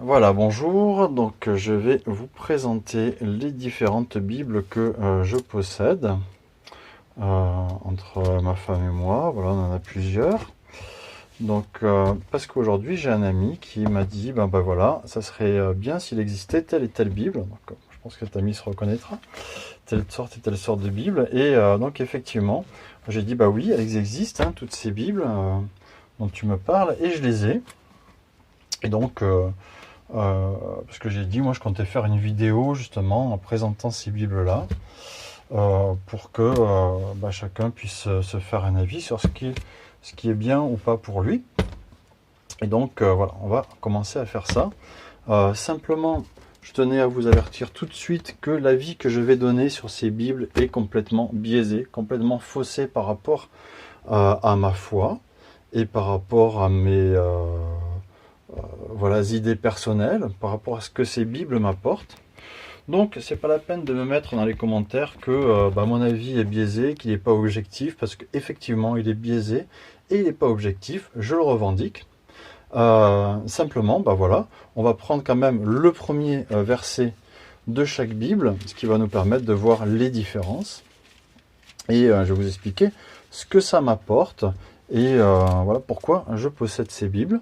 Voilà, bonjour. Donc, je vais vous présenter les différentes Bibles que je possède entre ma femme et moi. Voilà, on en a plusieurs. Donc, parce qu'aujourd'hui, j'ai un ami qui m'a dit, ben voilà, ça serait bien s'il existait telle et telle Bible. Donc, je pense que cet ami se reconnaîtra. Telle sorte et telle sorte de Bible. Et donc, effectivement, j'ai dit, bah oui, elles existent, hein, toutes ces Bibles dont tu me parles, et je les ai. Et donc, parce que j'ai dit, moi je comptais faire une vidéo justement en présentant ces bibles-là pour que chacun puisse se faire un avis sur ce qui est bien ou pas pour lui. Et donc voilà, on va commencer à faire ça. Simplement, je tenais à vous avertir tout de suite que l'avis que je vais donner sur ces bibles est complètement biaisé, complètement faussé par rapport à ma foi et par rapport à mes voilà, idées personnelles par rapport à ce que ces bibles m'apportent. Donc c'est pas la peine de me mettre dans les commentaires que mon avis est biaisé, qu'il n'est pas objectif, parce qu'effectivement il est biaisé et il n'est pas objectif, je le revendique. Simplement, voilà, on va prendre quand même le premier verset de chaque Bible, ce qui va nous permettre de voir les différences. Et je vais vous expliquer ce que ça m'apporte et voilà pourquoi je possède ces Bibles.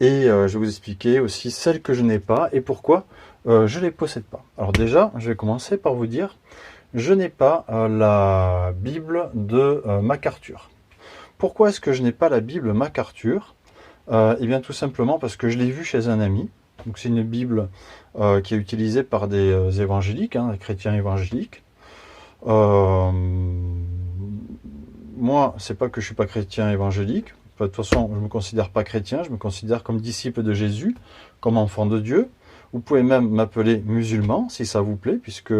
Et je vais vous expliquer aussi celles que je n'ai pas et pourquoi je ne les possède pas. Alors déjà, je vais commencer par vous dire, je n'ai pas la Bible de MacArthur. Pourquoi est-ce que je n'ai pas la Bible MacArthur? Eh bien tout simplement parce que je l'ai vue chez un ami. Donc c'est une Bible qui est utilisée par des évangéliques, des chrétiens évangéliques. Moi, c'est pas que je suis pas chrétien évangélique. De toute façon, je ne me considère pas chrétien, je me considère comme disciple de Jésus, comme enfant de Dieu. Vous pouvez même m'appeler musulman, si ça vous plaît, puisque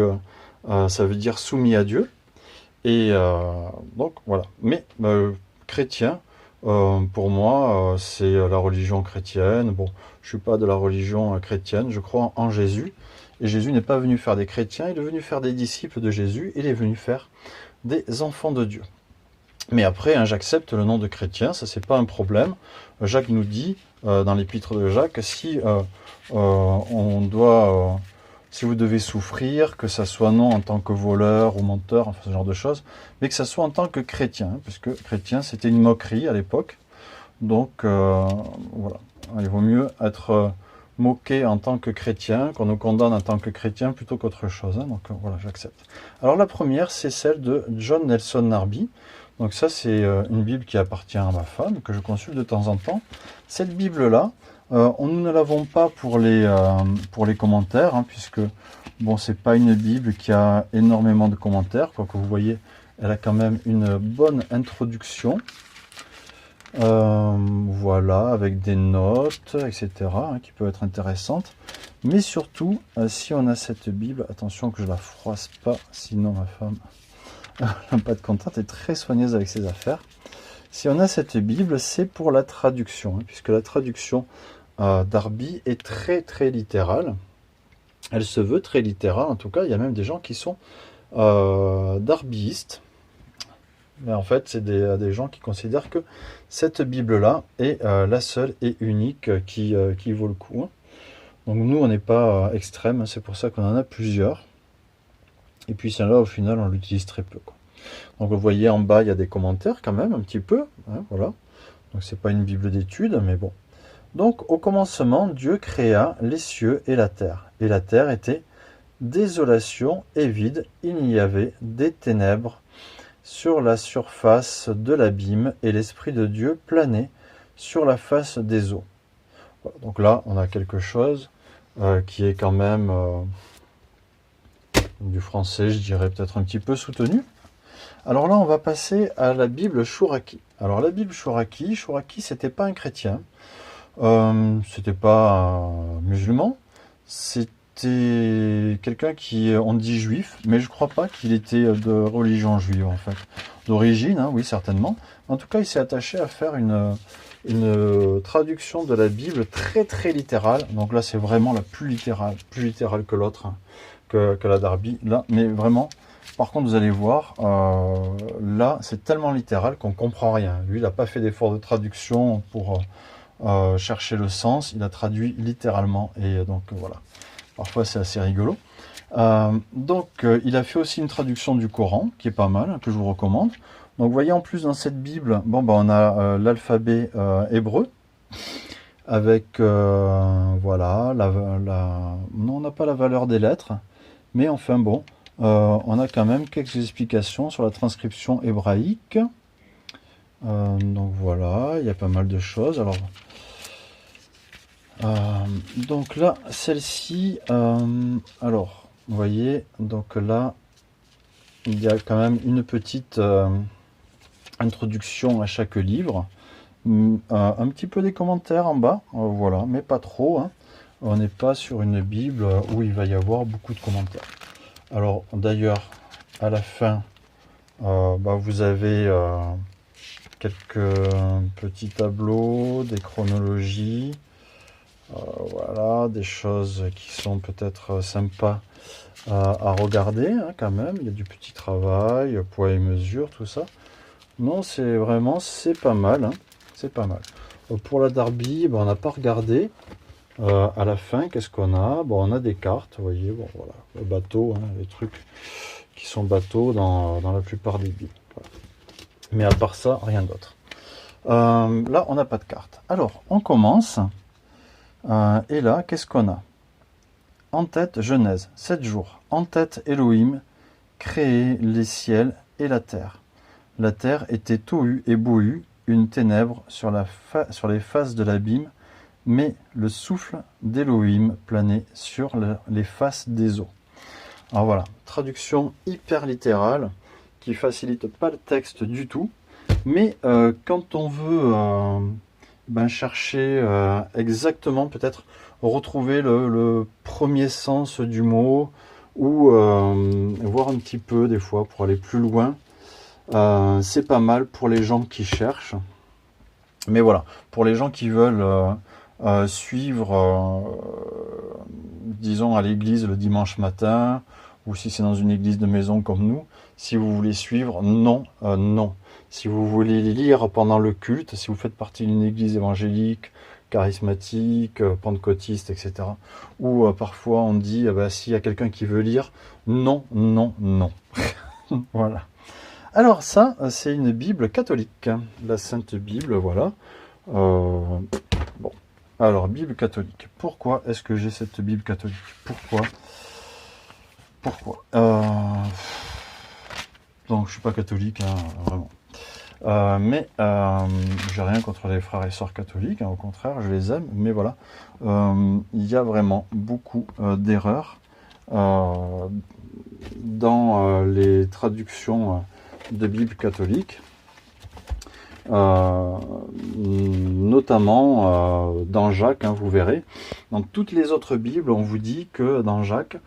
ça veut dire soumis à Dieu. Et donc, voilà. Mais chrétien, pour moi, c'est la religion chrétienne. Bon, je ne suis pas de la religion chrétienne, je crois en Jésus. Et Jésus n'est pas venu faire des chrétiens, il est venu faire des disciples de Jésus, il est venu faire des enfants de Dieu. Mais après, j'accepte le nom de chrétien, ça c'est pas un problème. Jacques nous dit dans l'épître de Jacques, si si vous devez souffrir, que ça soit non en tant que voleur ou menteur, enfin ce genre de choses, mais que ça soit en tant que chrétien, puisque chrétien c'était une moquerie à l'époque. Donc voilà, il vaut mieux être moqué en tant que chrétien, qu'on nous condamne en tant que chrétien plutôt qu'autre chose. Donc voilà, j'accepte. Alors la première, c'est celle de John Nelson Darby. Donc ça, c'est une Bible qui appartient à ma femme, que je consulte de temps en temps. Cette Bible-là, nous ne l'avons pas pour les commentaires, puisque bon, c'est pas une Bible qui a énormément de commentaires. Quoique vous voyez, elle a quand même une bonne introduction. Voilà, avec des notes, etc., qui peuvent être intéressantes. Mais surtout, si on a cette Bible, attention que je la froisse pas, sinon ma femme n'a pas de contente, est très soigneuse avec ses affaires. Si on a cette Bible, c'est pour la traduction, puisque la traduction Darby est très très littérale. Elle se veut très littérale, en tout cas, il y a même des gens qui sont darbyistes. Mais en fait, c'est des gens qui considèrent que cette Bible-là est la seule et unique qui vaut le coup. Donc nous, on n'est pas extrême, c'est pour ça qu'on en a plusieurs. Et puis celle-là, au final, on l'utilise très peu. Donc vous voyez en bas, il y a des commentaires quand même, un petit peu. Voilà. Donc c'est pas une Bible d'études, mais bon. Donc au commencement, Dieu créa les cieux et la terre. Et la terre était désolation et vide. Il y avait des ténèbres sur la surface de l'abîme, et l'Esprit de Dieu planait sur la face des eaux. Voilà, donc là, on a quelque chose qui est quand même du français, je dirais peut-être un petit peu soutenu. Alors là, on va passer à la Bible Chouraki. Alors la Bible Chouraki, c'était pas un chrétien, c'était pas un musulman, c'était quelqu'un qui, on dit juif, mais je crois pas qu'il était de religion juive en fait. D'origine, oui certainement. En tout cas, il s'est attaché à faire une traduction de la Bible très très littérale. Donc là, c'est vraiment la plus littérale que l'autre, que la Darby. Là, mais vraiment. Par contre, vous allez voir, là, c'est tellement littéral qu'on comprend rien. Lui, il n'a pas fait d'effort de traduction pour chercher le sens, il a traduit littéralement. Et donc voilà, parfois c'est assez rigolo. Il a fait aussi une traduction du Coran, qui est pas mal, que je vous recommande. Donc vous voyez, en plus dans cette Bible, bon, on a l'alphabet hébreu, avec, voilà, non, on n'a pas la valeur des lettres, mais enfin bon, on a quand même quelques explications sur la transcription hébraïque. Donc voilà, il y a pas mal de choses. Alors, donc là, celle-ci, alors, vous voyez, donc là, il y a quand même une petite introduction à chaque livre. Un petit peu des commentaires en bas, voilà, mais pas trop, hein. On n'est pas sur une Bible où il va y avoir beaucoup de commentaires. Alors d'ailleurs, à la fin, vous avez quelques petits tableaux, des chronologies, voilà, des choses qui sont peut-être sympas à regarder, hein, quand même. Il y a du petit travail, poids et mesure, tout ça. Non, c'est vraiment, c'est pas mal, hein. C'est pas mal. Pour la Darby, on n'a pas regardé. À la fin, qu'est-ce qu'on a? Bon, on a des cartes, vous voyez, bon, voilà, le bateau, hein, les trucs qui sont bateaux dans la plupart des billes. Voilà. Mais à part ça, rien d'autre. Là, on n'a pas de carte. Alors, on commence. Et là, qu'est-ce qu'on a? En tête, Genèse, 7 jours. En tête, Elohim, créé les ciels et la terre. La terre était tohu et bohu, une ténèbre sur les faces de l'abîme, mais le souffle d'Elohim planait sur les faces des eaux. Alors voilà, traduction hyper littérale, qui facilite pas le texte du tout, mais quand on veut chercher exactement, peut-être retrouver le premier sens du mot, ou voir un petit peu des fois pour aller plus loin, c'est pas mal pour les gens qui cherchent. Mais voilà, pour les gens qui veulent suivre, disons, à l'église le dimanche matin, ou si c'est dans une église de maison comme nous, si vous voulez suivre, non, non. Si vous voulez lire pendant le culte, si vous faites partie d'une église évangélique, charismatique, pentecôtiste, etc., ou parfois on dit, s'il y a quelqu'un qui veut lire, non, non, non. Voilà. Alors ça, c'est une Bible catholique, la Sainte Bible, voilà. Bon, alors Bible catholique. Pourquoi est-ce que j'ai cette Bible catholique? Pourquoi Donc je suis pas catholique, hein, vraiment. Mais j'ai rien contre les frères et sœurs catholiques, hein, au contraire, je les aime. Mais voilà, il y a vraiment beaucoup d'erreurs dans les traductions de Bible catholique, notamment dans Jacques, hein, vous verrez. Dans toutes les autres Bibles, on vous dit que dans Jacques,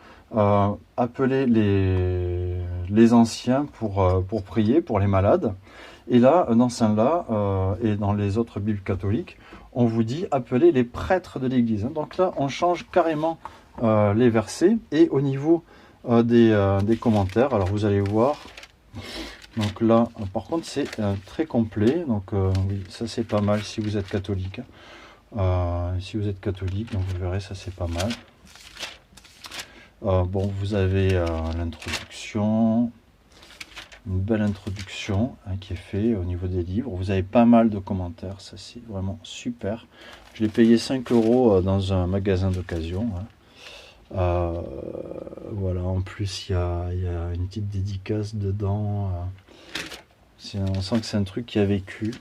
appelez les anciens pour prier pour les malades. Et là, dans celle-là, et dans les autres Bibles catholiques, on vous dit appelez les prêtres de l'Église. Donc là, on change carrément les versets. Et au niveau des commentaires, alors vous allez voir, donc là, par contre, c'est très complet. Donc oui, ça c'est pas mal si vous êtes catholique. Si vous êtes catholique, donc vous verrez, ça c'est pas mal. Bon, vous avez l'introduction, une belle introduction, hein, qui est faite au niveau des livres. Vous avez pas mal de commentaires, ça c'est vraiment super. Je l'ai payé 5 € dans un magasin d'occasion, hein. Voilà, en plus il y a une petite dédicace dedans. On sent que c'est un truc qui a vécu.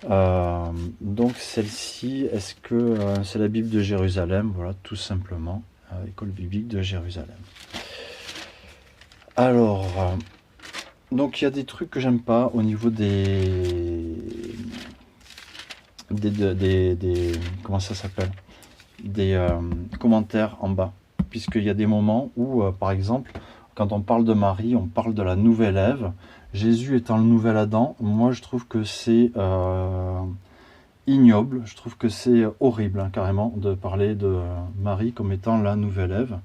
Donc celle-ci, est-ce que c'est la Bible de Jérusalem? Voilà, tout simplement, École biblique de Jérusalem. Alors, donc il y a des trucs que j'aime pas au niveau des comment ça s'appelle, des commentaires en bas, puisqu'il y a des moments où, par exemple, quand on parle de Marie, on parle de la nouvelle Ève, Jésus étant le nouvel Adam. Moi je trouve que c'est ignoble, je trouve que c'est horrible, hein, carrément, de parler de Marie comme étant la nouvelle Ève.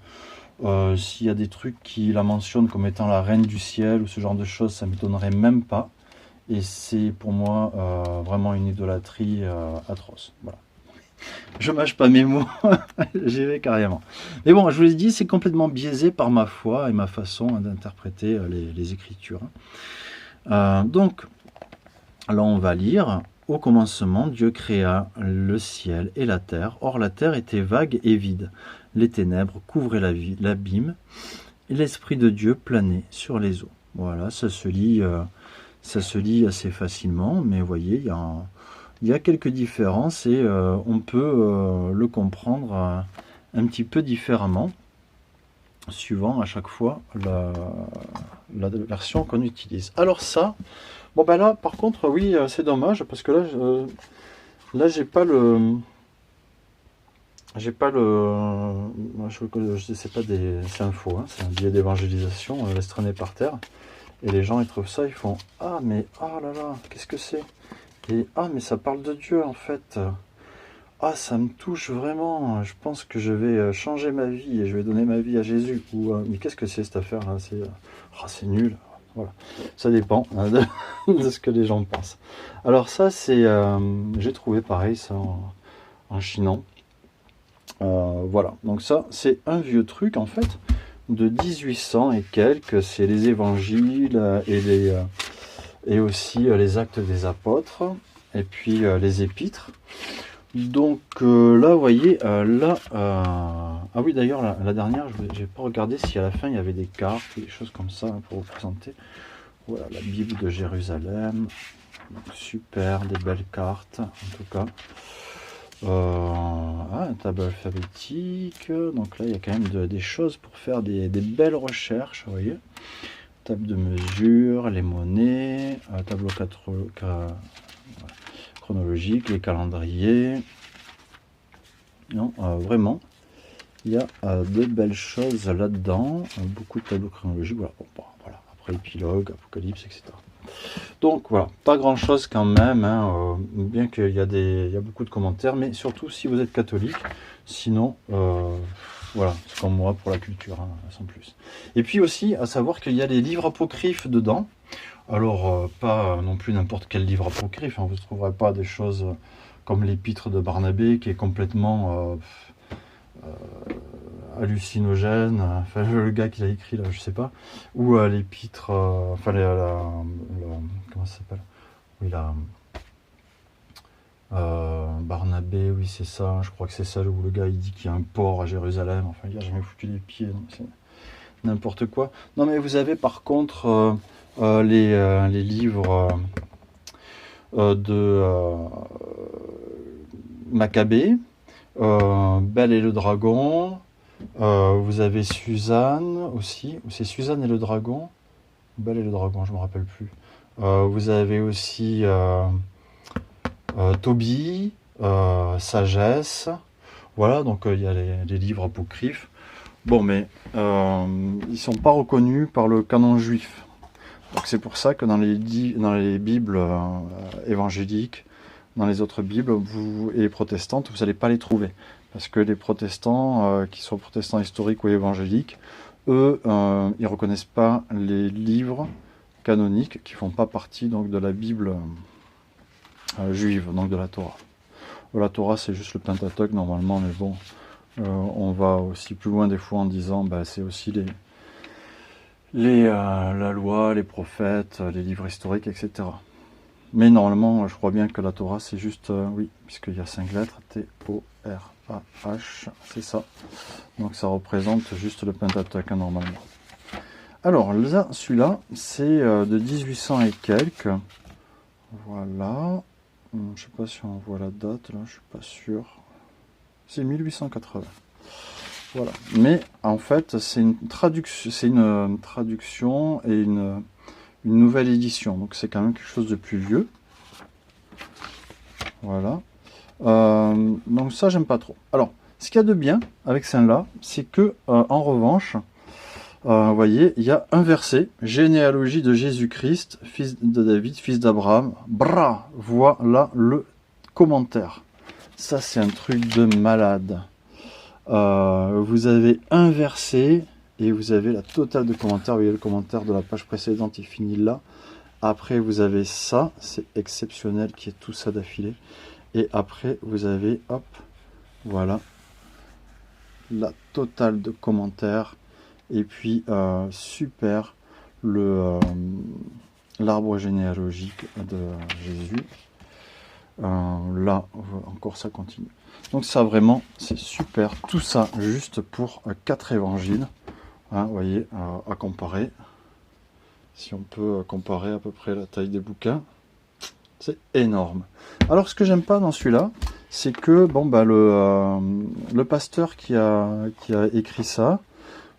S'il y a des trucs qui la mentionnent comme étant la reine du ciel ou ce genre de choses, ça ne m'étonnerait même pas. Et c'est pour moi vraiment une idolâtrie atroce. Voilà. Je mâche pas mes mots, j'y vais carrément. Mais bon, je vous l'ai dit, c'est complètement biaisé par ma foi et ma façon d'interpréter les Écritures. Donc, là on va lire. Au commencement, Dieu créa le ciel et la terre. Or la terre était vague et vide. Les ténèbres couvraient l'abîme et l'Esprit de Dieu planait sur les eaux. Voilà, ça se lit assez facilement, mais vous voyez, il y a quelques différences et on peut le comprendre un petit peu différemment, suivant à chaque fois la version qu'on utilise. Alors ça, bon ben là par contre oui c'est dommage parce que là j'ai pas le je sais pas c'est un faux, hein, c'est un billet d'évangélisation, on le laisse traîner par terre et les gens ils trouvent ça, ils font ah mais ah là là qu'est-ce que c'est, et ah mais ça parle de Dieu en fait, ah ça me touche vraiment, je pense que je vais changer ma vie et je vais donner ma vie à Jésus, ou mais qu'est-ce que c'est cette affaire là, c'est nul. Voilà, ça dépend hein, de ce que les gens pensent. Alors ça c'est j'ai trouvé pareil ça en chinant. Voilà, donc ça c'est un vieux truc en fait de 1800 et quelques, c'est les évangiles et aussi les actes des apôtres et puis les épîtres. Donc là vous voyez ah oui d'ailleurs la dernière j'ai pas regardé si à la fin il y avait des cartes ou des choses comme ça hein, pour vous présenter. Voilà la Bible de Jérusalem, donc, super, des belles cartes en tout cas. Un tableau alphabétique, donc là il y a quand même des choses pour faire des belles recherches, vous voyez. Table de mesure, les monnaies, tableau chronologique, les calendriers. Non, vraiment, il y a de belles choses là-dedans, beaucoup de tableaux chronologiques, voilà. Bon, voilà. Après épilogue, apocalypse, etc. Donc voilà, pas grand chose quand même, hein, bien qu'il y a beaucoup de commentaires, mais surtout si vous êtes catholique, sinon voilà, c'est comme moi pour la culture, hein, sans plus. Et puis aussi, à savoir qu'il y a les livres apocryphes dedans, alors pas non plus n'importe quel livre apocryphe, hein, vous ne trouverez pas des choses comme l'épître de Barnabé qui est complètement hallucinogène, enfin le gars qui l'a écrit là, je sais pas, ou l'épître, enfin comment ça s'appelle, oui Barnabé, oui c'est ça, je crois que c'est ça où le gars il dit qu'il y a un port à Jérusalem, enfin il a jamais foutu les pieds, c'est n'importe quoi. Non mais vous avez par contre les livres de Maccabée, Belle et le Dragon. Vous avez Suzanne aussi, ou c'est Suzanne et le Dragon, Belle et le Dragon, je me rappelle plus. Vous avez aussi Tobie, Sagesse, voilà, donc il y a les livres apocryphes. Bon, mais ils sont pas reconnus par le canon juif. Donc c'est pour ça que dans les Bibles évangéliques, dans les autres Bibles et protestantes, vous n'allez pas les trouver. Parce que les protestants, qui sont protestants historiques ou évangéliques, eux, ils ne reconnaissent pas les livres canoniques qui ne font pas partie donc, de la Bible juive, donc de la Torah. La Torah, c'est juste le Pentateuque normalement, mais bon, on va aussi plus loin des fois en disant bah, c'est aussi la loi, les prophètes, les livres historiques, etc. Mais normalement, je crois bien que la Torah, c'est juste, oui, puisqu'il y a 5 lettres, T-O-R-A-H, c'est ça. Donc ça représente juste le Pentateuque, hein, normalement. Alors, là, celui-là, c'est de 1800 et quelques. Voilà. Je ne sais pas si on voit la date, là, je suis pas sûr. C'est 1880. Voilà. Mais, en fait, c'est une traduction et une nouvelle édition, donc c'est quand même quelque chose de plus vieux. Voilà. Donc ça, j'aime pas trop. Alors, ce qu'il y a de bien avec celle-là, c'est que, en revanche, vous voyez, il y a un verset, généalogie de Jésus-Christ, fils de David, fils d'Abraham. Bra, voilà le commentaire. Ça, c'est un truc de malade. Vous avez un verset et vous avez la totale de commentaires. Vous voyez le commentaire de la page précédente, il finit là. Après, vous avez ça, c'est exceptionnel qui est tout ça d'affilée. Et après, vous avez, hop, voilà, la totale de commentaires. Et puis, super, l'arbre généalogique de Jésus. Là, encore ça continue. Donc ça, vraiment, c'est super. Tout ça, juste pour 4 évangiles. Hein, vous voyez, à comparer. Si on peut comparer à peu près la taille des bouquins. C'est énorme. Alors, ce que j'aime pas dans celui-là, c'est que bon, bah, le pasteur qui a écrit ça,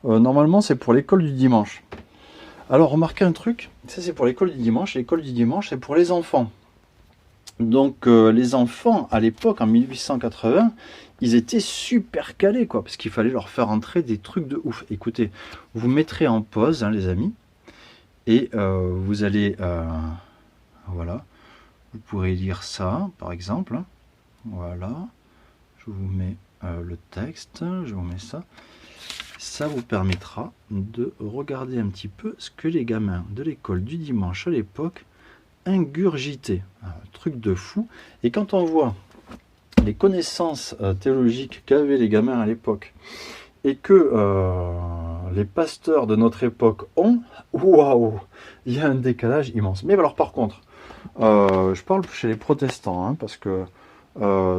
normalement, c'est pour l'école du dimanche. Alors, remarquez un truc, ça c'est pour l'école du dimanche. L'école du dimanche, c'est pour les enfants. Donc, les enfants, à l'époque, en 1880, ils étaient super calés, quoi, parce qu'il fallait leur faire entrer des trucs de ouf. Écoutez, vous mettrez en pause, hein, les amis, et vous allez, voilà, vous pourrez lire ça, par exemple. Voilà, je vous mets le texte, je vous mets ça. Ça vous permettra de regarder un petit peu ce que les gamins de l'école du dimanche à l'époque ingurgitaient. Un truc de fou. Et quand on voit les connaissances théologiques qu'avaient les gamins à l'époque et que les pasteurs de notre époque ont, waouh, il y a un décalage immense. Mais alors par contre, je parle chez les protestants, hein, parce que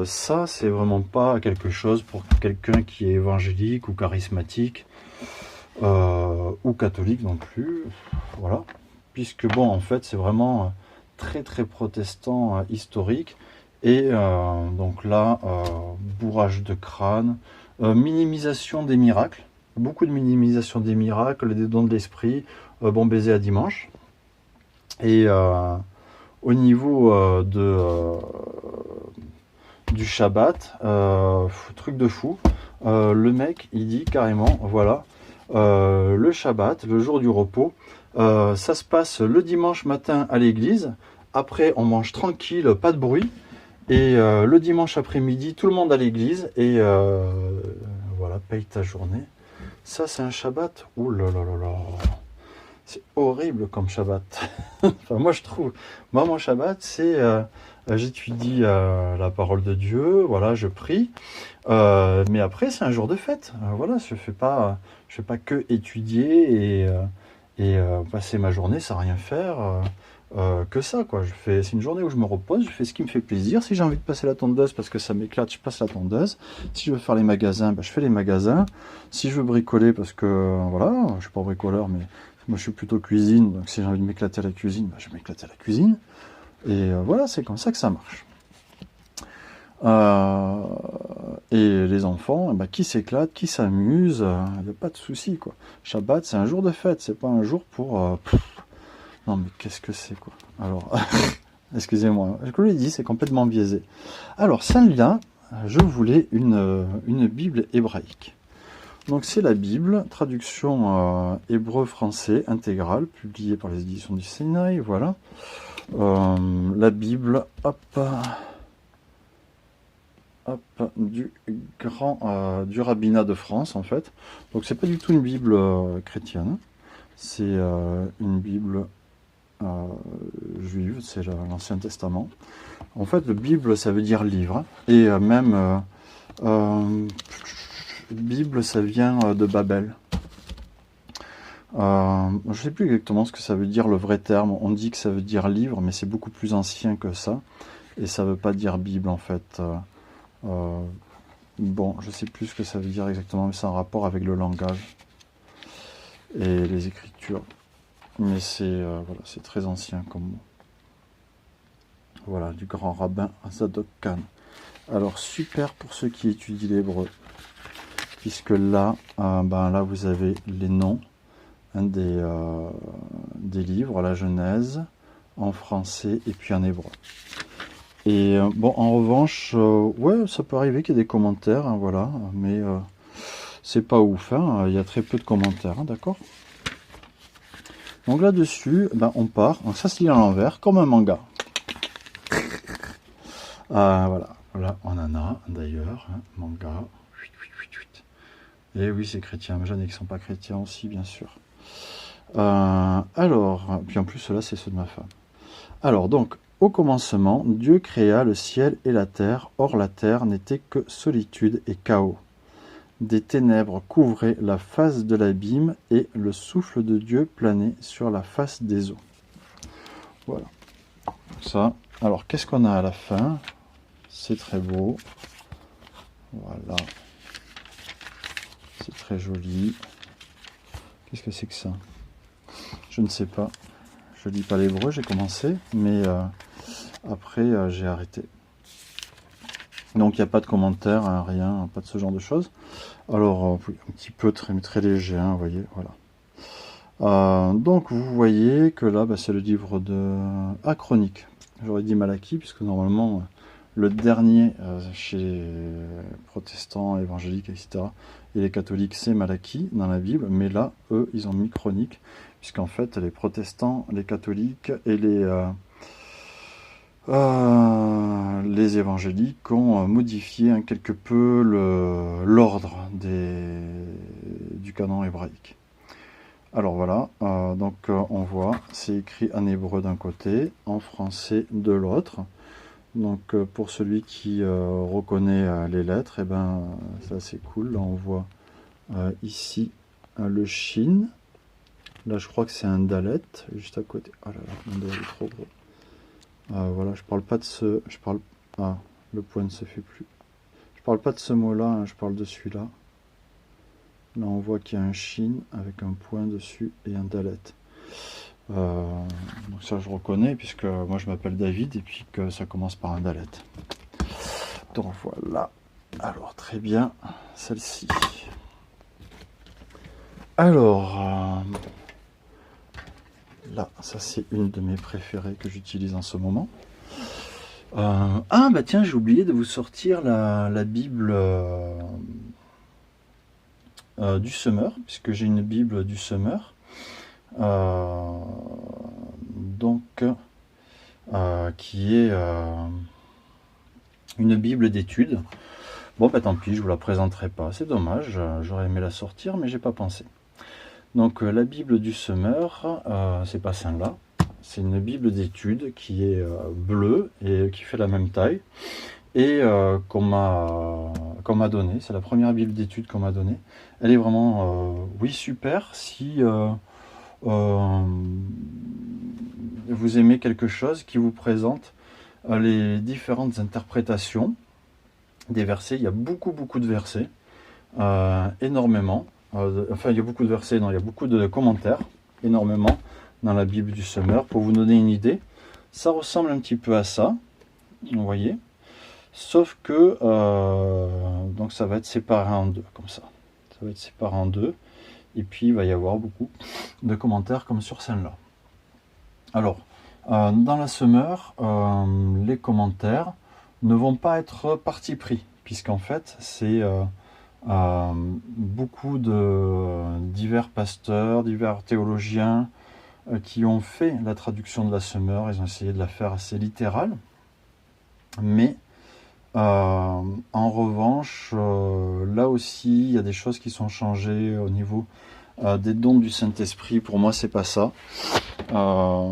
ça, c'est vraiment pas quelque chose pour quelqu'un qui est évangélique ou charismatique ou catholique non plus. Voilà. Puisque bon, en fait, c'est vraiment très très protestant historique. Et donc là, bourrage de crâne, minimisation des miracles. Beaucoup de minimisation des miracles, des dons de l'esprit, bon baiser à dimanche. Et au niveau du Shabbat, truc de fou, le mec il dit carrément, voilà, le Shabbat, le jour du repos, ça se passe le dimanche matin à l'église, après on mange tranquille, pas de bruit, et le dimanche après-midi tout le monde à l'église, et voilà, paye ta journée. Ça c'est un Shabbat, ouh là là là là, c'est horrible comme Shabbat. Enfin, moi je trouve, moi mon Shabbat c'est j'étudie la parole de Dieu, voilà, je prie, mais après c'est un jour de fête. Voilà, je fais pas que étudier et passer ma journée sans rien faire, que ça quoi. C'est une journée où je me repose, je fais ce qui me fait plaisir. Si j'ai envie de passer la tondeuse parce que ça m'éclate, je passe la tondeuse. Si je veux faire les magasins, bah, je fais les magasins. Si je veux bricoler parce que voilà, je suis pas bricoleur, mais moi je suis plutôt cuisine, donc si j'ai envie de m'éclater à la cuisine, bah, je vais m'éclater à la cuisine. Et voilà, c'est comme ça que ça marche. Et les enfants, bah, qui s'éclatent, qui s'amusent, il n'y a pas de souci, quoi. Shabbat, c'est un jour de fête, c'est pas un jour pour... Non, mais qu'est-ce que c'est, quoi. Alors, excusez-moi, je vous l'ai dit, c'est complètement biaisé. Alors, celle-là, je voulais une Bible hébraïque. Donc, c'est la Bible, traduction hébreu-français intégrale, publiée par les éditions du Sinaï, voilà. La Bible, hop, du rabbinat de France en fait. Donc c'est pas du tout une Bible chrétienne, c'est une Bible juive, c'est l'Ancien Testament. En fait, le Bible ça veut dire livre, et même Bible ça vient de Babel. Je ne sais plus exactement ce que ça veut dire le vrai terme. On dit que ça veut dire livre, mais c'est beaucoup plus ancien que ça. Et ça ne veut pas dire Bible en fait. Bon, je ne sais plus ce que ça veut dire exactement, mais c'est en rapport avec le langage et les écritures. Mais c'est voilà, c'est très ancien comme mot. Voilà, du grand rabbin Zadok Khan. Alors super pour ceux qui étudient l'hébreu, puisque là, là vous avez les noms des livres, la Genèse, en français et puis en hébreu. Et bon, en revanche, ouais, ça peut arriver qu'il y ait des commentaires, hein, voilà, mais c'est pas ouf, hein, il y a très peu de commentaires, hein, d'accord. Donc là-dessus, on part, donc ça se lit à l'envers, comme un manga. Voilà, là on en a d'ailleurs, hein, manga. Et oui, c'est chrétien, mais j'en ai qui ne sont pas chrétiens aussi, bien sûr. Alors, puis en plus, ceux-là, c'est ceux de ma femme. Alors, donc, au commencement, Dieu créa le ciel et la terre. Or, la terre n'était que solitude et chaos. Des ténèbres couvraient la face de l'abîme et le souffle de Dieu planait sur la face des eaux. Voilà. Ça. Alors, qu'est-ce qu'on a à la fin? C'est très beau. Voilà. C'est très joli. Qu'est-ce que c'est que ça? Je ne sais pas. Je lis pas l'hébreu, j'ai commencé, mais après j'ai arrêté. Donc il n'y a pas de commentaires, hein, rien, pas de ce genre de choses. Alors un petit peu très léger, hein, vous voyez, voilà. Donc vous voyez que là, c'est le livre de Chronique. J'aurais dit Malachie, puisque normalement le dernier chez les protestants, évangéliques, etc. et les catholiques, c'est Malachie dans la Bible, mais là, eux, ils ont mis Chronique, puisqu'en fait, les protestants, les catholiques et les évangéliques ont modifié quelque peu l'ordre du canon hébraïque. Alors voilà, donc on voit, c'est écrit en hébreu d'un côté, en français de l'autre. Donc pour celui qui reconnaît les lettres, et ben ça c'est cool. Là on voit ici le shin. Là je crois que c'est un dalet juste à côté. Oh là là, mon doigt est trop gros. Voilà, je parle pas de ce. Le point ne se fait plus. Je parle pas de ce mot-là, hein, je parle de celui-là. Là on voit qu'il y a un shin avec un point dessus et un dalet. Donc ça je reconnais puisque moi je m'appelle David et puis que ça commence par un dalet. Donc voilà. Alors très bien, celle-ci. Alors là, ça c'est une de mes préférées que j'utilise en ce moment. Tiens, j'ai oublié de vous sortir la Bible du Semeur, puisque j'ai une Bible du Semeur. Qui est une Bible d'études. Bon, tant pis, je vous la présenterai pas. C'est dommage, j'aurais aimé la sortir, mais j'ai pas pensé. Donc, la Bible du Semeur, c'est pas celle-là. C'est une Bible d'études qui est bleue et qui fait la même taille. Et qu'on m'a donnée. C'est la première Bible d'études qu'on m'a donnée. Elle est vraiment, oui, super si vous aimez quelque chose qui vous présente les différentes interprétations des versets. Il y a beaucoup de versets, énormément. Il y a beaucoup de versets, non, il y a beaucoup de commentaires, énormément, dans la Bible du Semeur. Pour vous donner une idée, ça ressemble un petit peu à ça, vous voyez, sauf que donc ça va être séparé en deux, comme ça. Ça va être séparé en deux, et puis il va y avoir beaucoup de commentaires comme sur celle-là. Alors, dans la Semeur, les commentaires ne vont pas être parti pris, puisqu'en fait, c'est beaucoup de divers pasteurs, divers théologiens qui ont fait la traduction de la Semeur. Ils ont essayé de la faire assez littérale, mais en revanche, là aussi, il y a des choses qui sont changées au niveau des dons du Saint-Esprit. Pour moi, c'est pas ça.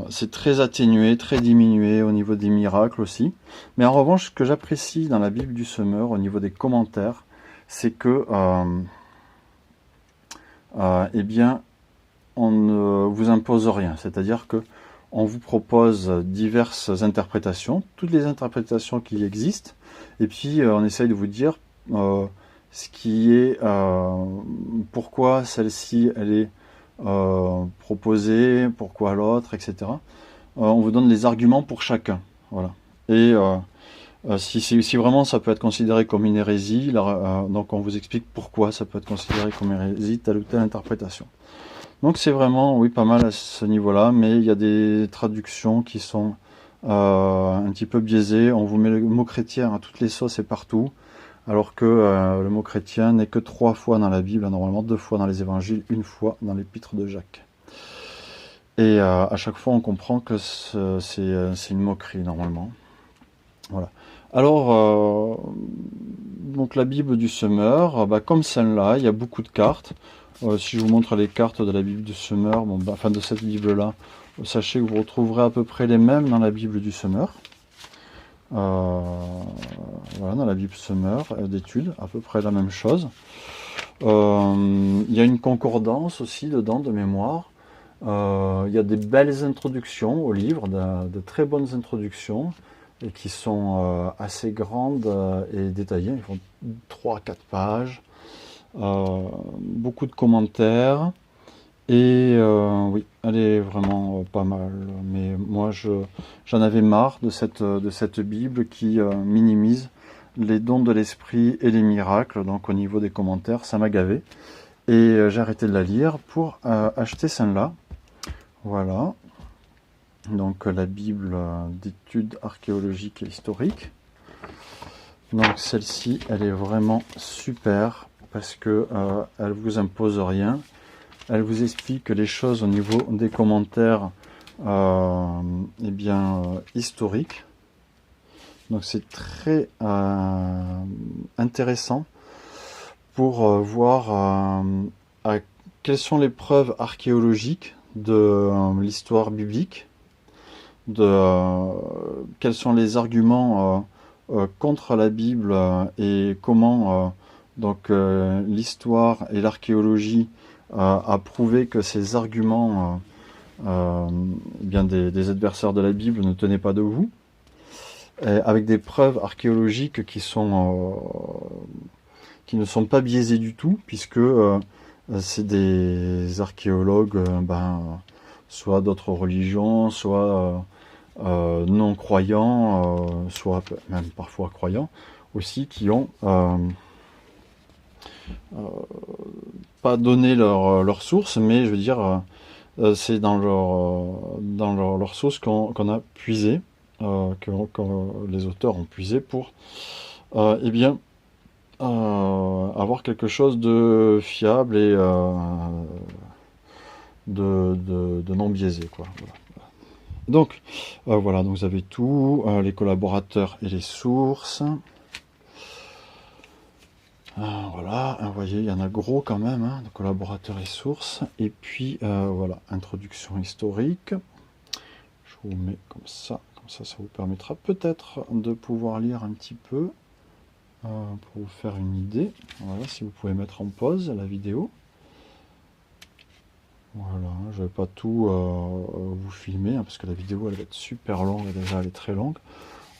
C'est très atténué, très diminué au niveau des miracles aussi. Mais en revanche, ce que j'apprécie dans la Bible du Semeur, au niveau des commentaires, c'est que on ne vous impose rien. C'est-à-dire que on vous propose diverses interprétations, toutes les interprétations qui existent, et puis on essaye de vous dire ce qui est, pourquoi celle-ci elle est proposée, pourquoi l'autre, etc. On vous donne les arguments pour chacun, voilà. Et si vraiment ça peut être considéré comme une hérésie, donc on vous explique pourquoi ça peut être considéré comme hérésie, telle ou telle interprétation. Donc c'est vraiment, oui, pas mal à ce niveau-là, mais il y a des traductions qui sont un petit peu biaisées. On vous met le mot chrétien à toutes les sauces et partout, alors que le mot chrétien n'est que 3 fois dans la Bible, normalement 2 fois dans les évangiles, 1 fois dans l'épître de Jacques. Et à chaque fois on comprend que c'est une moquerie normalement. Voilà. Alors, donc la Bible du Semeur, comme celle-là, il y a beaucoup de cartes. Si je vous montre les cartes de la Bible du Semeur, bon, enfin de cette Bible-là, sachez que vous retrouverez à peu près les mêmes dans la Bible du Semeur. Voilà, dans la Bible Semeur d'études, à peu près la même chose. Il y a une concordance aussi dedans de mémoire. Il y a des belles introductions au livre, de très bonnes introductions, et qui sont assez grandes et détaillées. Ils font 3-4 pages. Beaucoup de commentaires. Et oui, elle est vraiment pas mal. Mais moi, j'en avais marre de cette Bible qui minimise les dons de l'esprit et les miracles. Donc au niveau des commentaires, ça m'a gavé. Et j'ai arrêté de la lire pour acheter celle-là. Voilà. Donc la Bible d'études archéologiques et historiques. Donc celle-ci, elle est vraiment super parce que elle vous impose rien. Elle vous explique les choses au niveau des commentaires eh bien, historiques. Donc c'est très intéressant pour voir quelles sont les preuves archéologiques de l'histoire biblique, quels sont les arguments contre la Bible et comment donc l'histoire et l'archéologie a prouvé que ces arguments eh bien des adversaires de la Bible ne tenaient pas debout, avec des preuves archéologiques qui ne sont pas biaisées du tout, puisque c'est des archéologues soit d'autres religions, soit non croyants, soit même parfois croyants aussi, qui ont pas donné leur source, mais je veux dire c'est dans leur source qu'on a puisé, que les auteurs ont puisé pour eh bien avoir quelque chose de fiable et de non biaisé, quoi. Voilà. Donc voilà, donc vous avez tout, les collaborateurs et les sources. Voilà, vous voyez, il y en a gros quand même, hein, de collaborateurs et sources. Et puis voilà, introduction historique. Je vous mets comme ça ça vous permettra peut-être de pouvoir lire un petit peu pour vous faire une idée. Voilà, si vous pouvez mettre en pause la vidéo. Voilà, je ne vais pas tout vous filmer, hein, parce que la vidéo elle va être super longue, et déjà elle est très longue.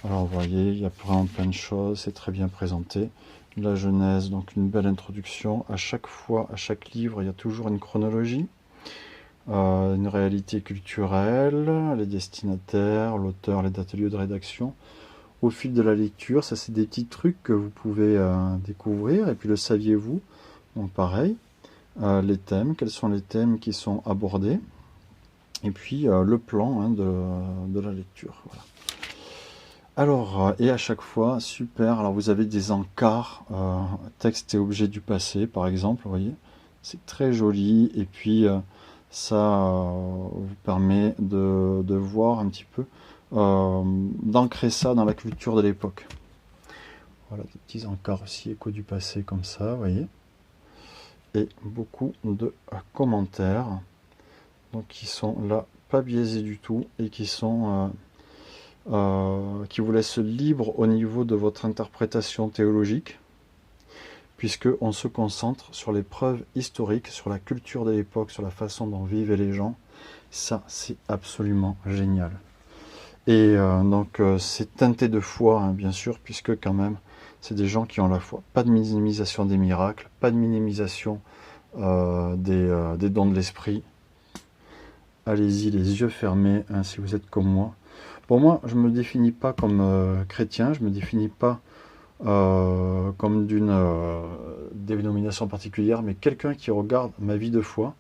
Alors vous voyez, il y a vraiment plein de choses, c'est très bien présenté. La Genèse, donc une belle introduction. À chaque fois, à chaque livre, il y a toujours une chronologie, une réalité culturelle, les destinataires, l'auteur, les dates et lieux de rédaction. Au fil de la lecture, ça c'est des petits trucs que vous pouvez découvrir. Et puis le saviez-vous? Donc pareil, les thèmes, quels sont les thèmes qui sont abordés. Et puis le plan hein, de la lecture. Voilà. Alors, et à chaque fois, super, alors vous avez des encarts, texte et objet du passé, par exemple, vous voyez, c'est très joli, et puis ça vous permet de voir un petit peu, d'ancrer ça dans la culture de l'époque. Voilà, des petits encarts aussi, écho du passé, comme ça, vous voyez, et beaucoup de commentaires, donc qui sont là, pas biaisés du tout, et qui sont... qui vous laisse libre au niveau de votre interprétation théologique, puisqu'on se concentre sur les preuves historiques, sur la culture de l'époque, sur la façon dont vivaient les gens. Ça, c'est absolument génial. Et donc, c'est teinté de foi, hein, bien sûr, puisque quand même, c'est des gens qui ont la foi. Pas de minimisation des miracles, pas de minimisation des dons de l'esprit. Allez-y, les yeux fermés, hein, si vous êtes comme moi. Pour moi, je ne me définis pas comme chrétien, je ne me définis pas comme d'une dénomination particulière, mais quelqu'un qui regarde ma vie de foi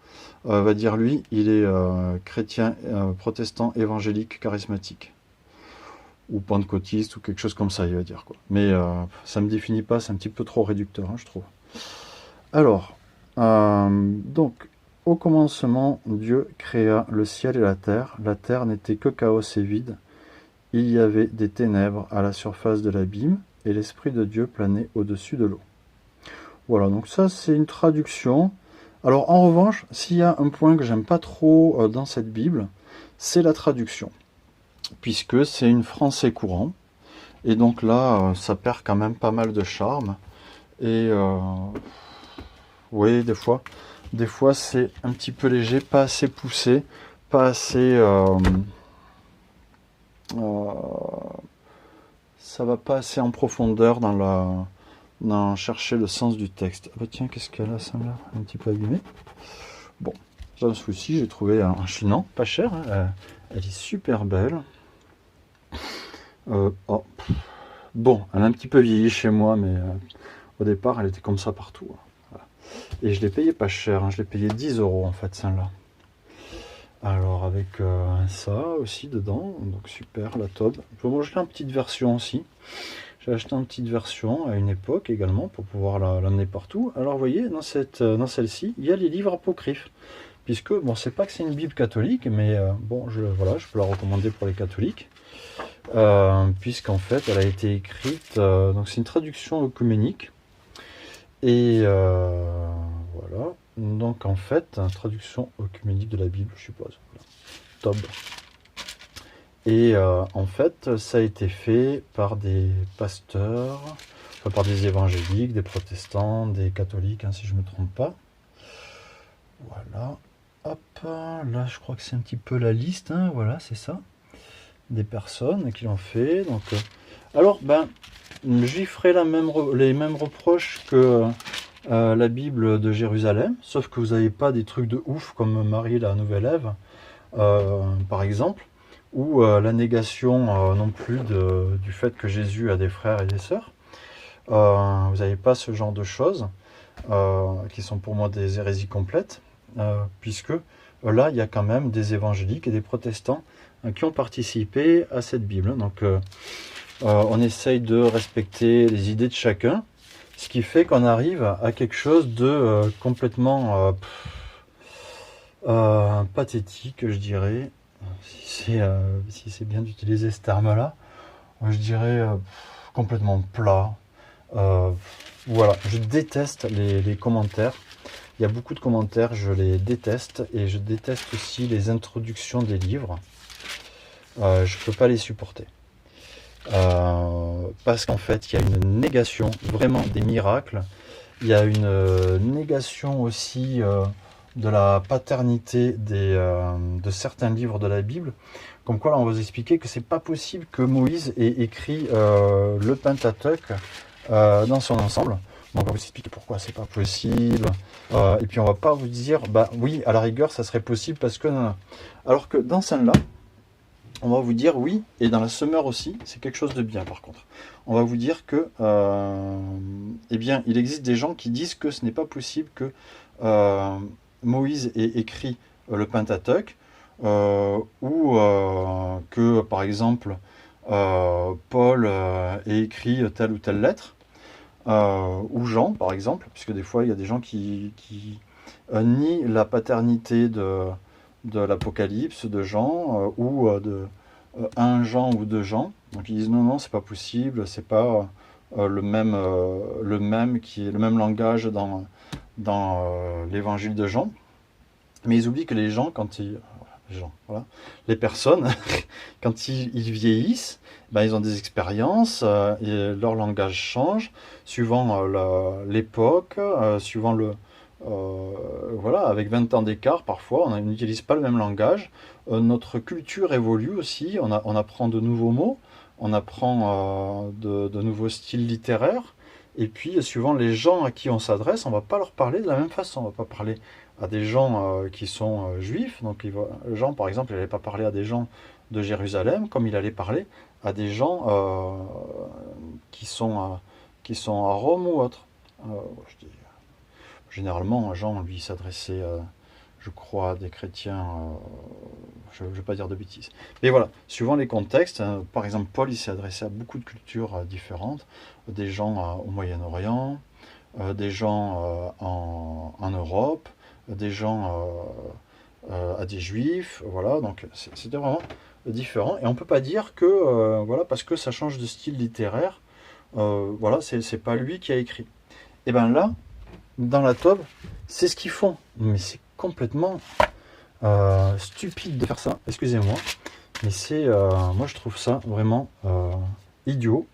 va dire, lui, il est chrétien, protestant, évangélique, charismatique, ou pentecôtiste, ou quelque chose comme ça, il va dire, quoi. Mais ça ne me définit pas, c'est un petit peu trop réducteur, hein, je trouve. Alors, donc, au commencement, Dieu créa le ciel et la terre. La terre n'était que chaos et vide. Il y avait des ténèbres à la surface de l'abîme, et l'Esprit de Dieu planait au-dessus de l'eau. Voilà, donc ça c'est une traduction Alors en revanche, s'il y a un point que j'aime pas trop dans cette Bible, c'est la traduction, puisque c'est une français courant, et donc là, ça perd quand même pas mal de charme, et oui, des fois c'est un petit peu léger, pas assez poussé, pas assez... ça va pas assez en profondeur dans chercher le sens du texte. Ah bah tiens, qu'est-ce qu'elle a, celle-là? Un petit peu abîmée. Bon, sans souci, j'ai trouvé un chinon, pas cher, hein, elle est super belle. Oh. Bon, elle a un petit peu vieilli chez moi, mais au départ, elle était comme ça partout. Voilà. Et je l'ai payé pas cher, hein, je l'ai payé 10 € en fait, celle-là. Alors avec ça aussi dedans, donc super, la Tob. Je vais acheter une petite version aussi. J'ai acheté une petite version à une époque également pour pouvoir l'amener partout. Alors vous voyez, dans celle-ci, il y a les livres apocryphes. Puisque, bon, c'est pas que c'est une Bible catholique, mais bon, voilà, je peux la recommander pour les catholiques. Puisqu'en fait, elle a été écrite, donc c'est une traduction œcuménique. Et voilà. Donc en fait, traduction œcuménique de la Bible, je suppose. Voilà. Tob. Et en fait, ça a été fait par des pasteurs, enfin, par des évangéliques, des protestants, des catholiques, hein, si je ne me trompe pas. Voilà. Hop, là je crois que c'est un petit peu la liste, hein, voilà, c'est ça. Des personnes qui l'ont fait. Donc, alors, ben, je lui ferai les mêmes reproches que la Bible de Jérusalem, sauf que vous n'avez pas des trucs de ouf comme Marie la Nouvelle Ève, par exemple, ou la négation non plus du fait que Jésus a des frères et des sœurs. Vous n'avez pas ce genre de choses qui sont pour moi des hérésies complètes, puisque là, il y a quand même des évangéliques et des protestants qui ont participé à cette Bible. Donc, on essaye de respecter les idées de chacun, ce qui fait qu'on arrive à quelque chose de complètement pathétique, je dirais, si c'est bien d'utiliser ce terme-là. Je dirais complètement plat. Voilà, je déteste les commentaires. Il y a beaucoup de commentaires, je les déteste, et je déteste aussi les introductions des livres. Je ne peux pas les supporter. Parce qu'en fait, il y a une négation vraiment des miracles. Il y a une négation aussi de la paternité de certains livres de la Bible. Comme quoi, là, on va vous expliquer que c'est pas possible que Moïse ait écrit le Pentateuque dans son ensemble. Donc on va vous expliquer pourquoi c'est pas possible. Et puis on va pas vous dire, bah oui, à la rigueur, ça serait possible parce que... Non. Alors que dans celle-là, on va vous dire oui, et dans la semeur aussi, c'est quelque chose de bien par contre. On va vous dire que, eh bien, il existe des gens qui disent que ce n'est pas possible que Moïse ait écrit le Pentateuque, ou que, par exemple, Paul ait écrit telle ou telle lettre, ou Jean, par exemple, puisque des fois, il y a des gens qui nient la paternité de l'Apocalypse, de Jean, ou de un Jean ou deux Jean. Donc ils disent non, non, c'est pas possible, c'est pas le même langage dans l'évangile de Jean. Mais ils oublient que les gens, voilà, les personnes, quand ils vieillissent, ben, ils ont des expériences, et leur langage change suivant l'époque, suivant voilà, avec 20 ans d'écart, parfois, on n'utilise pas le même langage. Notre culture évolue aussi, on apprend de nouveaux mots, on apprend de nouveaux styles littéraires, et puis suivant les gens à qui on s'adresse, on ne va pas leur parler de la même façon. On ne va pas parler à des gens qui sont juifs, donc Jean, par exemple, il n'allait pas parler à des gens de Jérusalem, comme il allait parler à des gens qui sont à Rome ou autre. Je dis, généralement, Jean, lui, s'adressait, je crois, à des chrétiens, je ne vais pas dire de bêtises. Mais voilà, suivant les contextes, hein, par exemple, Paul, il s'est adressé à beaucoup de cultures différentes, des gens au Moyen-Orient, des gens en Europe, des gens à des juifs, voilà, donc c'était vraiment différent. Et on ne peut pas dire que, voilà, parce que ça change de style littéraire, voilà, c'est pas lui qui a écrit. Et bien là, dans la Tob, C'est ce qu'ils font, mais c'est complètement stupide de faire ça, excusez-moi. Mais c'est, moi je trouve ça vraiment idiot.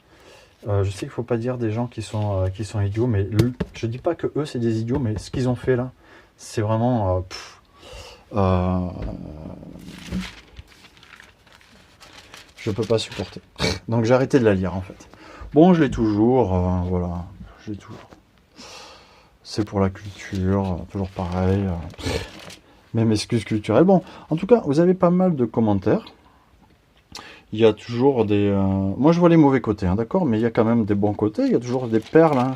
Je sais qu'il ne faut pas dire des gens qui sont idiots, mais je dis pas que eux c'est des idiots, mais ce qu'ils ont fait là, c'est vraiment... je peux pas supporter. Donc j'ai arrêté de la lire en fait. Bon, je l'ai toujours, voilà, je l'ai toujours. C'est pour la culture, toujours pareil. Même excuse culturelle. Bon, en tout cas, vous avez pas mal de commentaires. Il y a toujours des... Moi, je vois les mauvais côtés, hein, d'accord? Mais il y a quand même des bons côtés. Il y a toujours des perles. Hein.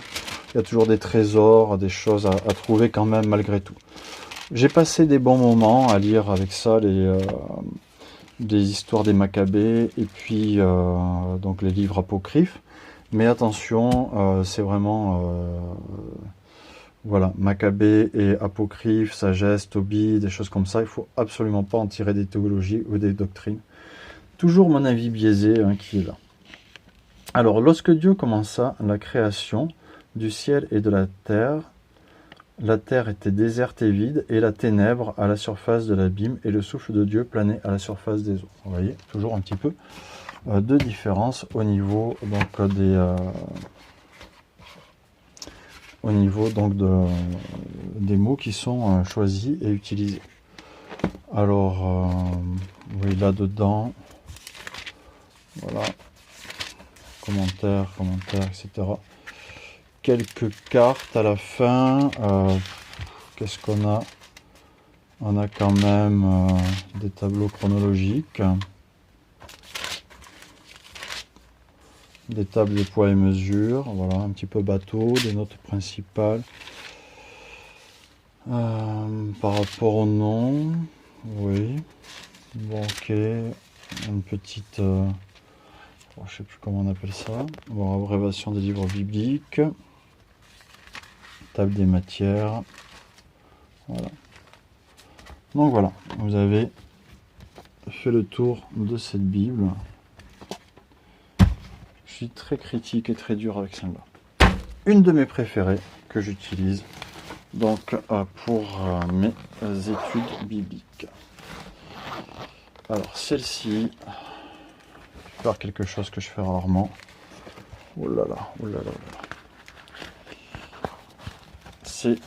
Il y a toujours des trésors, des choses à trouver quand même, malgré tout. J'ai passé des bons moments à lire avec ça des histoires des Maccabées et puis donc les livres apocryphes. Mais attention, c'est vraiment... voilà, Maccabée et apocryphe, sagesse, Tobie, des choses comme ça. Il faut absolument pas en tirer des théologies ou des doctrines. Toujours mon avis biaisé hein, qui est là. Alors, lorsque Dieu commença la création du ciel et de la terre était déserte et vide, et la ténèbre à la surface de l'abîme, et le souffle de Dieu planait à la surface des eaux. Vous voyez, toujours un petit peu de différence au niveau donc des mots qui sont choisis et utilisés. Alors, oui, là-dedans, voilà, commentaires, etc. Quelques cartes à la fin. Qu'est-ce qu'on a? On a quand même des tableaux chronologiques. Des tables de poids et mesure, voilà, un petit peu bateau, des notes principales. Par rapport au nom, oui, bon, ok, une petite, je sais plus comment on appelle ça, bon, abréviation des livres bibliques, table des matières, voilà. Donc voilà, vous avez fait le tour de cette Bible. Je suis très critique et très dur avec celle-là. Une de mes préférées que j'utilise donc pour mes études bibliques. Alors celle-ci, je vais faire quelque chose que je fais rarement. Oh là là, oh là là, oh là là. C'est...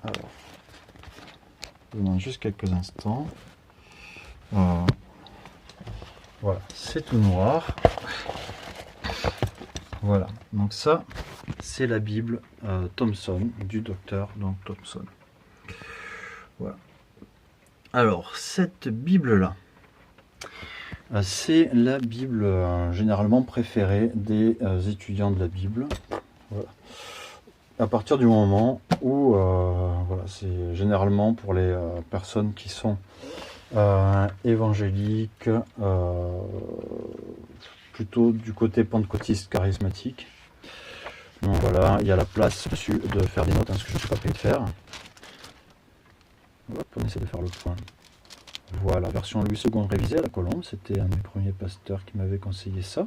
alors, je vous demande juste quelques instants. Voilà, c'est tout noir. Voilà, donc ça, c'est la Bible Thompson, du docteur donc Thompson. Voilà. Alors, cette Bible-là, c'est la Bible généralement préférée des étudiants de la Bible. Voilà. À partir du moment où, voilà, c'est généralement pour les personnes qui sont évangéliques, plutôt du côté pentecôtiste charismatique. Donc voilà, il y a la place dessus de faire des notes, hein, ce que je ne suis pas prêt de faire. Hop, on essaie de faire le point. Voilà, version Louis II révisée à la Colombe, c'était un des premiers pasteurs qui m'avait conseillé ça.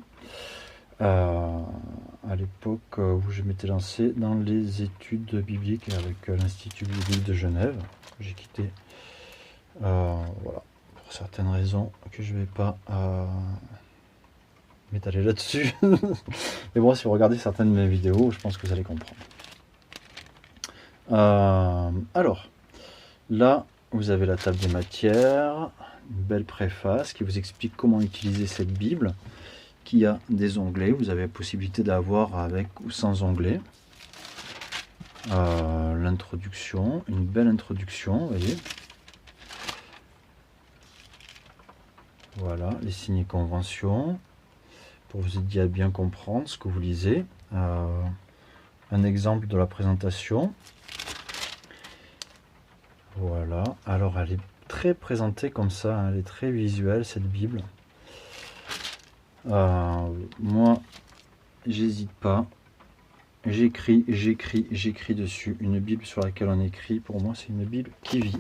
À l'époque où je m'étais lancé dans les études bibliques avec l'Institut biblique de Genève. J'ai quitté, voilà, pour certaines raisons que je ne vais pas m'étaler là-dessus. Mais bon, si vous regardez certaines de mes vidéos, je pense que vous allez comprendre. Alors, là, vous avez la table des matières, une belle préface qui vous explique comment utiliser cette Bible, qui a des onglets. Vous avez la possibilité d'avoir avec ou sans onglets. L'introduction, une belle introduction, vous voyez. Voilà, les signes et conventions, pour vous aider à bien comprendre ce que vous lisez. Un exemple de la présentation. Voilà, alors elle est très présentée comme ça, hein, elle est très visuelle cette Bible. Moi, j'hésite pas, j'écris dessus. Une Bible sur laquelle on écrit, pour moi c'est une Bible qui vit.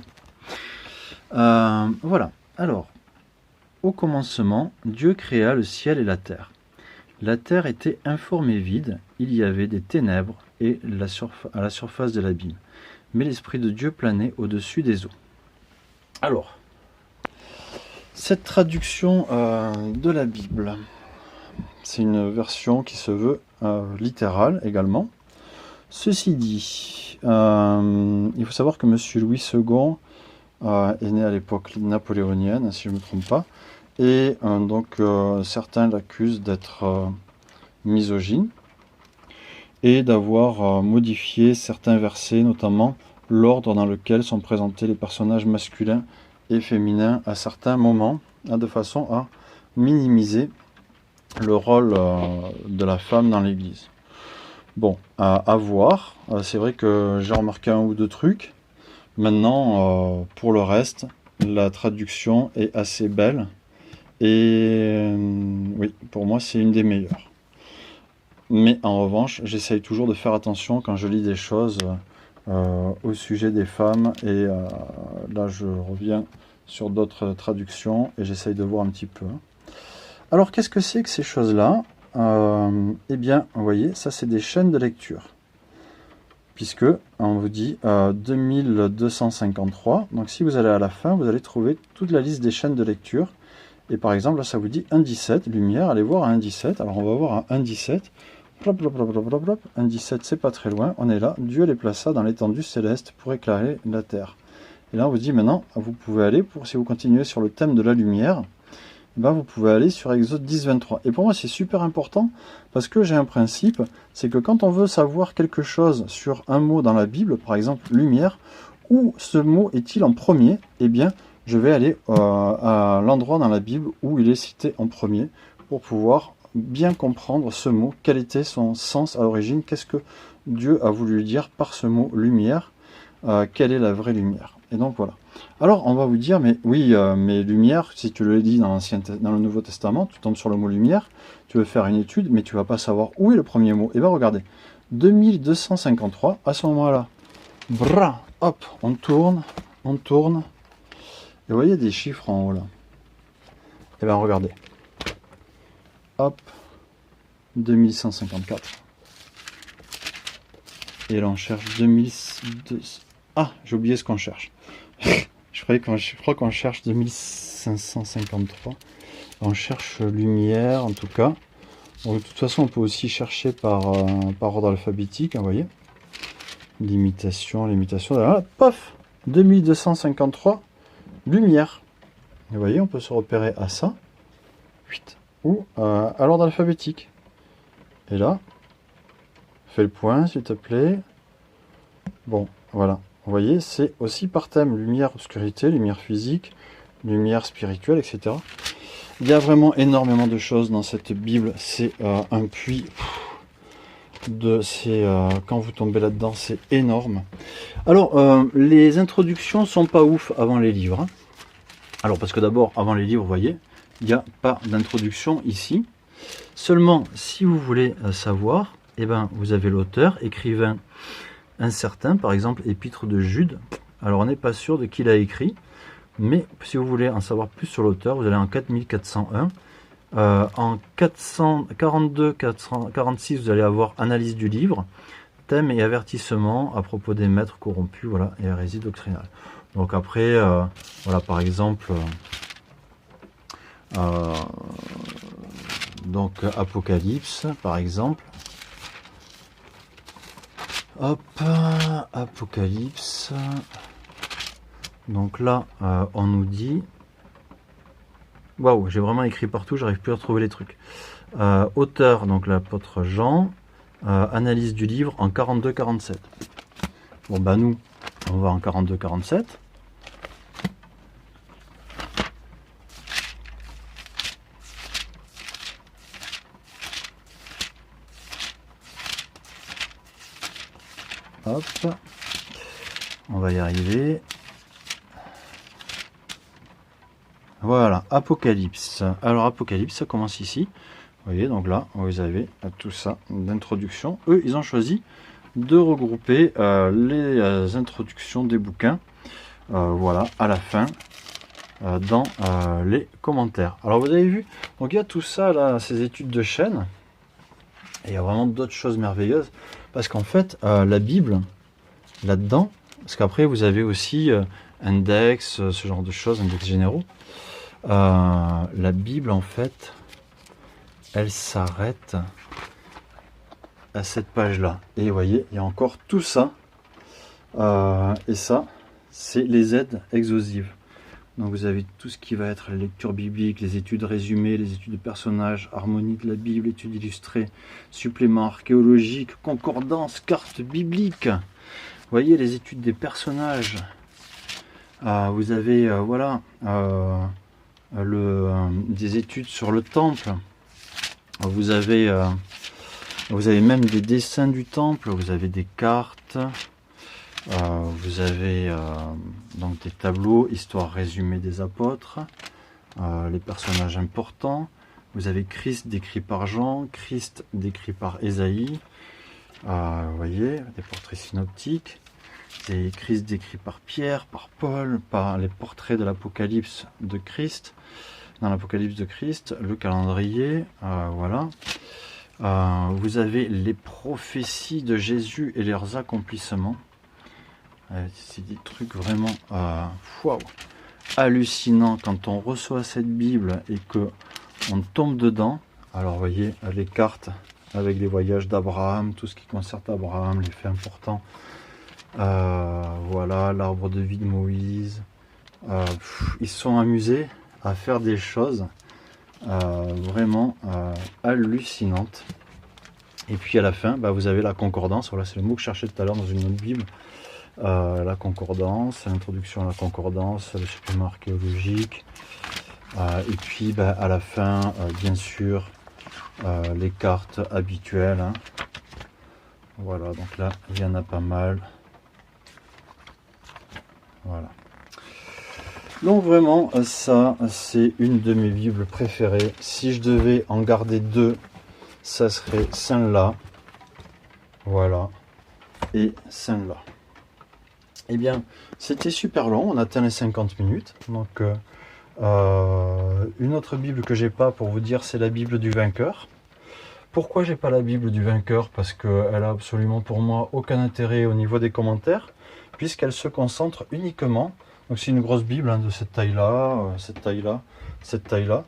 Voilà, alors, au commencement, Dieu créa le ciel et la terre. La terre était informe et vide, il y avait des ténèbres, et à la surface de l'abîme. Mais l'Esprit de Dieu planait au-dessus des eaux. Alors, cette traduction de la Bible, c'est une version qui se veut littérale également. Ceci dit, il faut savoir que M. Louis II est né à l'époque napoléonienne, si je ne me trompe pas, et donc certains l'accusent d'être misogyne et d'avoir modifié certains versets, notamment l'ordre dans lequel sont présentés les personnages masculins et féminins à certains moments, de façon à minimiser le rôle de la femme dans l'Église. Bon, à voir. C'est vrai que j'ai remarqué un ou deux trucs. Maintenant, pour le reste, la traduction est assez belle. Et oui, pour moi, c'est une des meilleures. Mais en revanche, j'essaye toujours de faire attention quand je lis des choses au sujet des femmes. Et là, je reviens sur d'autres traductions et j'essaye de voir un petit peu. Alors, qu'est-ce que c'est que ces choses-là ? Eh bien, vous voyez, ça c'est des chaînes de lecture. Puisque, on vous dit 2253. Donc, si vous allez à la fin, vous allez trouver toute la liste des chaînes de lecture. Et par exemple, là, ça vous dit 1,17, lumière, allez voir à 1,17. Alors, on va voir à 1,17. 1,17, c'est pas très loin. On est là. Dieu les plaça dans l'étendue céleste pour éclairer la terre. Et là, on vous dit maintenant, vous pouvez aller, si vous continuez sur le thème de la lumière, ben vous pouvez aller sur Exode 10, 23. Et pour moi, c'est super important parce que j'ai un principe, c'est que quand on veut savoir quelque chose sur un mot dans la Bible, par exemple lumière, où ce mot est-il en premier, eh bien, je vais aller à l'endroit dans la Bible où il est cité en premier pour pouvoir bien comprendre ce mot, quel était son sens à l'origine, qu'est-ce que Dieu a voulu dire par ce mot lumière, quelle est la vraie lumière. Et donc voilà. Alors on va vous dire, mais oui, mais lumière, si tu le lis dans le Nouveau Testament, tu tombes sur le mot lumière, tu veux faire une étude, mais tu vas pas savoir où est le premier mot. Et bien regardez, 2253, à ce moment-là, bra, hop, on tourne, et vous voyez des chiffres en haut là. Et bien regardez, hop, 2154. Et là on cherche 2200. Ah, j'ai oublié ce qu'on cherche. Je crois qu'on cherche 2553. On cherche lumière, en tout cas. Bon, de toute façon, on peut aussi chercher par ordre alphabétique, vous voyez. L'imitation. Voilà, pof 2253, lumière. Vous voyez, on peut se repérer à ça. Ou à l'ordre alphabétique. Et là, fais le point, s'il te plaît. Bon, voilà. Vous voyez, c'est aussi par thème, lumière, obscurité, lumière physique, lumière spirituelle, etc. Il y a vraiment énormément de choses dans cette Bible. C'est un puits quand vous tombez là-dedans, c'est énorme. Alors, les introductions sont pas ouf avant les livres. Hein. Alors, parce que d'abord, avant les livres, vous voyez, il n'y a pas d'introduction ici. Seulement, si vous voulez savoir, eh ben, vous avez l'auteur, écrivain, un certain, par exemple, Épître de Jude. Alors, on n'est pas sûr de qui l'a écrit, mais si vous voulez en savoir plus sur l'auteur, vous allez en 4401. En 446, vous allez avoir analyse du livre, thème et avertissement à propos des maîtres corrompus, voilà, et hérésie doctrinale. Donc après, voilà, par exemple, donc Apocalypse, par exemple. Hop, Apocalypse. Donc là, on nous dit... Waouh, j'ai vraiment écrit partout, j'arrive plus à retrouver les trucs. Auteur, donc l'apôtre Jean. Analyse du livre en 42-47. Bon, bah nous, on va en 42-47. Hop, on va y arriver. Voilà, Apocalypse. Alors Apocalypse, ça commence ici. Vous voyez, donc là, vous avez tout ça d'introduction. Eux, ils ont choisi de regrouper les introductions des bouquins, voilà, à la fin, dans les commentaires. Alors vous avez vu, donc il y a tout ça là, ces études de chaîne. Et il y a vraiment d'autres choses merveilleuses. Parce qu'en fait, la Bible, là-dedans, parce qu'après vous avez aussi index, ce genre de choses, index généraux. La Bible, en fait, elle s'arrête à cette page-là. Et vous voyez, il y a encore tout ça. Et ça, c'est les aides exhaustives. Donc vous avez tout ce qui va être la lecture biblique, les études résumées, les études de personnages, harmonie de la Bible, études illustrées, suppléments archéologiques, concordance, cartes bibliques. Vous voyez les études des personnages. Vous avez voilà des études sur le temple. Vous avez même des dessins du temple. Vous avez des cartes. Vous avez donc des tableaux, histoire résumée des apôtres, les personnages importants. Vous avez Christ décrit par Jean, Christ décrit par Ésaïe. Vous voyez, des portraits synoptiques. C'est Christ décrit par Pierre, par Paul, par les portraits de l'Apocalypse de Christ. Dans l'Apocalypse de Christ, le calendrier, voilà. Vous avez les prophéties de Jésus et leurs accomplissements. C'est des trucs vraiment wow, hallucinants quand on reçoit cette Bible et que on tombe dedans. Alors vous voyez les cartes avec les voyages d'Abraham, tout ce qui concerne Abraham, les faits importants. Voilà, l'arbre de vie de Moïse. Ils se sont amusés à faire des choses vraiment hallucinantes. Et puis à la fin, vous avez la concordance. Voilà, c'est le mot que je cherchais tout à l'heure dans une autre Bible. La concordance, l'introduction à la concordance, le supplément archéologique, et puis à la fin, bien sûr, les cartes habituelles. Hein. Voilà, donc là, il y en a pas mal. Voilà. Donc vraiment, ça, c'est une de mes Bibles préférées. Si je devais en garder deux, ça serait celle-là. Voilà. Et celle-là. Eh bien, c'était super long, on a atteint les 50 minutes. Donc, une autre Bible que j'ai pas pour vous dire, c'est la Bible du vainqueur. Pourquoi j'ai pas la Bible du vainqueur? Parce qu'elle a absolument pour moi aucun intérêt au niveau des commentaires, puisqu'elle se concentre uniquement, donc c'est une grosse Bible hein, de cette taille-là, cette taille-là, cette taille-là,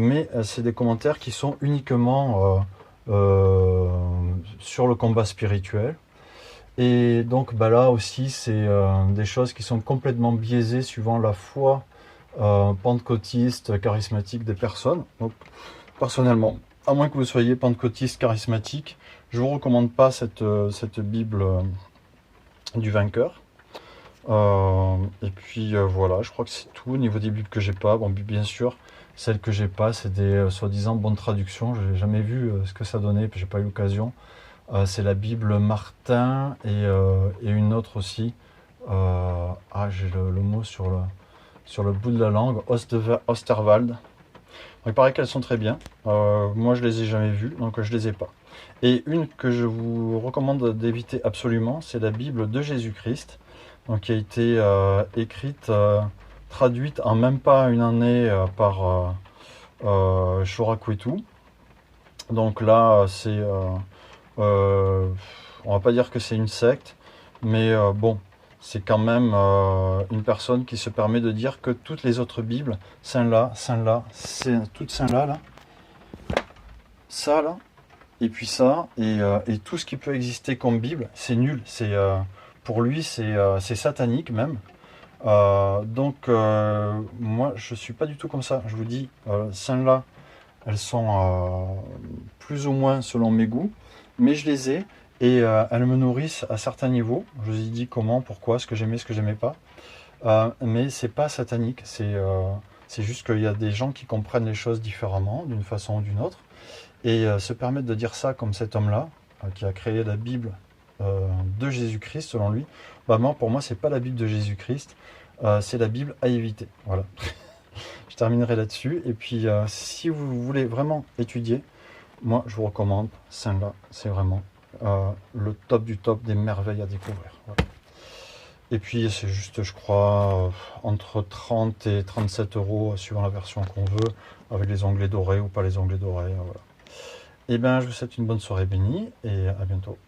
mais c'est des commentaires qui sont uniquement sur le combat spirituel. Et donc là aussi, c'est des choses qui sont complètement biaisées suivant la foi pentecôtiste, charismatique des personnes. Donc personnellement, à moins que vous soyez pentecôtiste, charismatique, je ne vous recommande pas cette Bible du vainqueur. Et puis voilà, je crois que c'est tout au niveau des Bibles que j'ai pas. Bon, bien sûr, celles que j'ai pas, c'est des soi-disant bonnes traductions. Je n'ai jamais vu ce que ça donnait, puis j'ai pas eu l'occasion. C'est la Bible Martin et une autre aussi. J'ai le mot sur le bout de la langue, Osterwald. Donc, il paraît qu'elles sont très bien. Moi, je les ai jamais vues, donc je les ai pas. Et une que je vous recommande d'éviter absolument, c'est la Bible de Jésus-Christ, donc qui a été écrite, traduite en même pas une année par Shorakwetu. Donc là, c'est on va pas dire que c'est une secte, mais bon, c'est quand même une personne qui se permet de dire que toutes les autres Bibles, celle-là, c'est toute celle-là, là, ça là, et puis ça, et tout ce qui peut exister comme Bible, c'est nul. C'est pour lui, c'est satanique même. Donc moi, je suis pas du tout comme ça. Je vous dis, celles-là, elles sont plus ou moins selon mes goûts, mais je les ai et elles me nourrissent à certains niveaux. Je vous ai dit comment, pourquoi, ce que j'aimais pas. Mais c'est pas satanique, c'est juste qu'il y a des gens qui comprennent les choses différemment, d'une façon ou d'une autre, et se permettre de dire ça comme cet homme-là, qui a créé la Bible de Jésus-Christ, selon lui. Moi, pour moi, c'est pas la Bible de Jésus-Christ, c'est la Bible à éviter. Voilà. Je terminerai là-dessus. Et puis, si vous voulez vraiment étudier, moi, je vous recommande celle-là. C'est vraiment le top du top des merveilles à découvrir. Voilà. Et puis, c'est juste, je crois, entre 30 et 37 euros, suivant la version qu'on veut, avec les onglets dorés ou pas les onglets dorés. Voilà. Et bien, je vous souhaite une bonne soirée bénie et à bientôt.